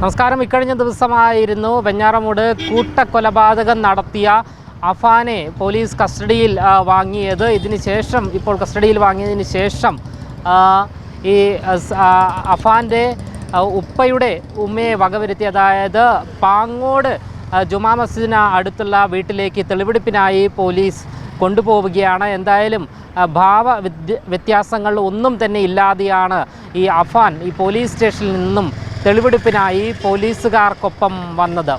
നമസ്കാരം. ഇക്കഴിഞ്ഞ ദിവസമായിരുന്നു വെഞ്ഞാറമൂട് കൂട്ടക്കൊലപാതകം നടത്തിയ അഫാനെ പോലീസ് കസ്റ്റഡിയിൽ വാങ്ങിയത്. ഇപ്പോൾ കസ്റ്റഡിയിൽ വാങ്ങിയതിന് ശേഷം ഈ അഫാൻ്റെ ഉപ്പയുടെ ഉമ്മയെ വകവരുത്തി, അതായത് പാങ്ങോട് ജുമാ മസ്ജിദിന് അടുത്തുള്ള വീട്ടിലേക്ക് തെളിവെടുപ്പിനായി പോലീസ് കൊണ്ടുപോവുകയാണ്. എന്തായാലും വ്യത്യാസങ്ങൾ ഒന്നും തന്നെ ഇല്ലാതെയാണ് ഈ അഫാൻ ഈ പോലീസ് സ്റ്റേഷനിൽ നിന്നും തെളിവെടുപ്പിനായി പോലീസുകാർക്കൊപ്പം വന്നത്.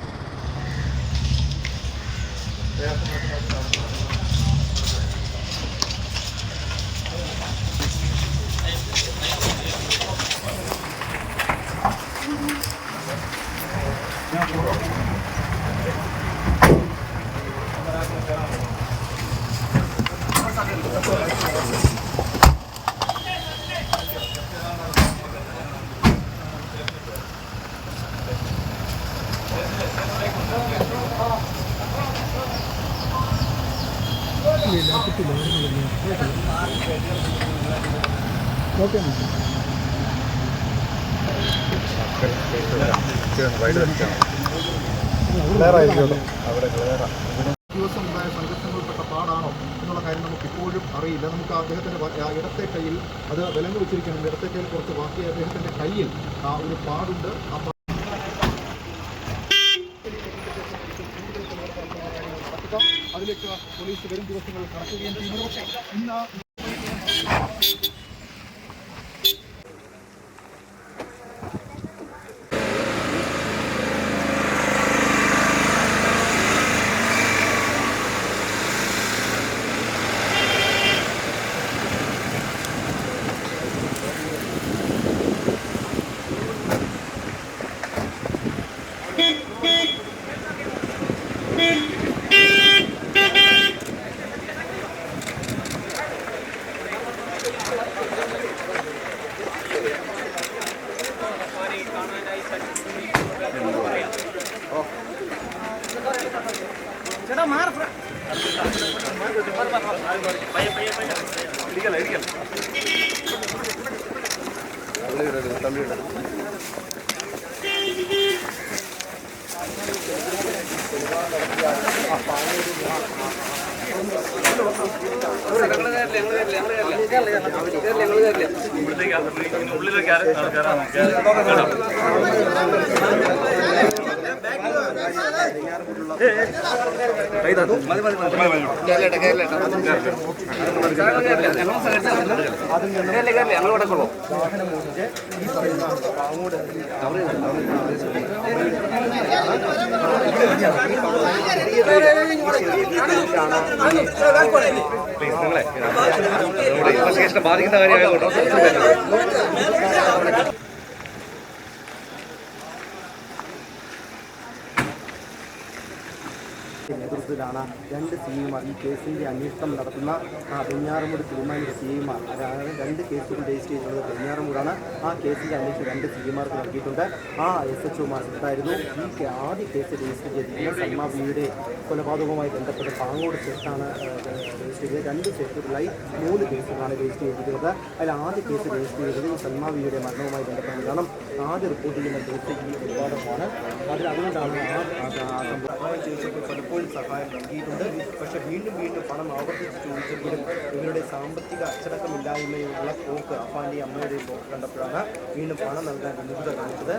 ദിവസം ഉണ്ടായ സംഘർഷങ്ങൾപ്പെട്ട പാടാണോ എന്നുള്ള കാര്യം നമുക്ക് ഇപ്പോഴും അറിയില്ല. നമുക്ക് അദ്ദേഹത്തിൻ്റെ ഇടത്തെ കയ്യിൽ അത് വിലങ്ങ് വെച്ചിരിക്കണം. ഇടത്തെ കയ്യിൽ കുറച്ച് ബാക്കി അദ്ദേഹത്തിൻ്റെ കയ്യിൽ ഒരു പാടുണ്ട്. അതിലേക്ക് പോലീസ് വരും ദിവസങ്ങൾ കടക്കുകയും ചെയ്യുന്നു. ഇന്ന് ബാധിക്കുന്ന കാര്യമായതുകൊണ്ട് നേതൃത്വത്തിലാണ് രണ്ട് സിഐമാർ ഈ കേസിൻ്റെ അന്വേഷണം നടത്തുന്ന വെഞ്ഞാറമൂട് തിരുമാനിയുടെ സിഐമാർ. അതായത് രണ്ട് കേസുകൾ രജിസ്റ്റർ ചെയ്തിട്ടുള്ളത് വെഞ്ഞാറമൂടാണ്. ആ കേസിൻ്റെ അന്വേഷണം രണ്ട് സിഐമാർക്ക് നൽകിയിട്ടുണ്ട്. ആ SHOമാർ ഉണ്ടായിരുന്നു. ഈ ആദ്യ കേസ് രജിസ്റ്റർ ചെയ്തിരിക്കുന്നത് സൽമാ ബിയുടെ കൊലപാതകവുമായി ബന്ധപ്പെട്ട് പാങ്ങോട് സ്റ്റേഷനാണ് രജിസ്റ്റർ ചെയ്തത്. രണ്ട് സ്റ്റേഷനുകളിലായി 3 കേസുകളാണ് രജിസ്റ്റർ ചെയ്തിരിക്കുന്നത്. അതിൽ ആദ്യ കേസ് രജിസ്റ്റർ ചെയ്തത് സൽമാ ബിയുടെ മരണവുമായി ബന്ധപ്പെട്ട്. കാരണം ആദ്യ റിപ്പോർട്ട് ചെയ്യുന്ന കേസ് ഈ കൊലപാതകമാണ്. അതുകൊണ്ടാണ് സഹായം ചോദിച്ചപ്പോൾ പലപ്പോഴും സഹായം നൽകിയിട്ടുണ്ട്. പക്ഷേ വീണ്ടും പണം ആവർത്തിച്ച് ചോദിച്ചെങ്കിലും ഇവരുടെ സാമ്പത്തിക അച്ചടക്കമില്ലായ്മയുള്ള പോക്ക്, അപ്പാൻ്റെയും അമ്മയുടെയും പോക്ക് കണ്ടപ്പോഴാണ് വീണ്ടും പണം നൽകാൻ വിമുഖത കാണിച്ചത്.